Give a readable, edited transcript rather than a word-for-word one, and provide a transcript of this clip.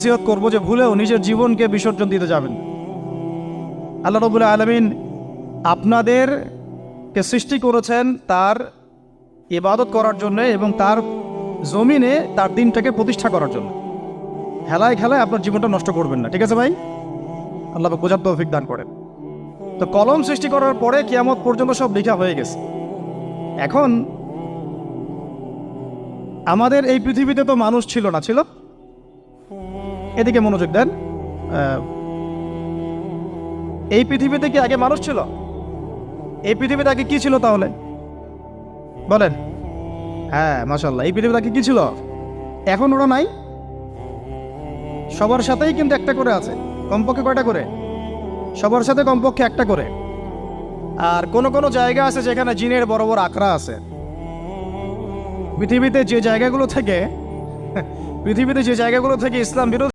নসিহত করবো যে ভুলেও নিজের জীবনকে বিসর্জন দিতে যাবেন। আল্লাহ রাব্বুল আলামিন আপনাদেরকে সৃষ্টি করেছেন তার ইবাদত করার জন্য এবং তার জমিনে তার দিনটাকে প্রতিষ্ঠা করার জন্য। হেলায় খেলায় আপনার জীবনটা নষ্ট করবেন না, ঠিক আছে ভাই? আল্লাহ বোঝার তৌফিক দান করেন। তো কলম সৃষ্টি করার পরে কিয়ামত পর্যন্ত সব লেখা হয়ে গেছে। এখন আমাদের এই পৃথিবীতে তো মানুষ ছিল না, ছিল? এদিকে মনোযোগ দেন। এই পৃথিবীতে কি আগে মানুষ ছিল? এই পৃথিবীতে আগে কি ছিল তাহলে বলেন? হ্যাঁ, মাশাআল্লাহ। এই পৃথিবীতে আগে কি ছিল? এখন ওরা নাই? সবার সাথেই কিন্তু একটা করে আছে। কমপক্ষে কয়টা করে? সবার সাথে কমপক্ষে একটা করে। আর কোন কোন জায়গা আছে যেখানে জিনের বড় বড় আখড়া আছে। পৃথিবীতে যে জায়গাগুলো থেকে ইসলাম বিরোধী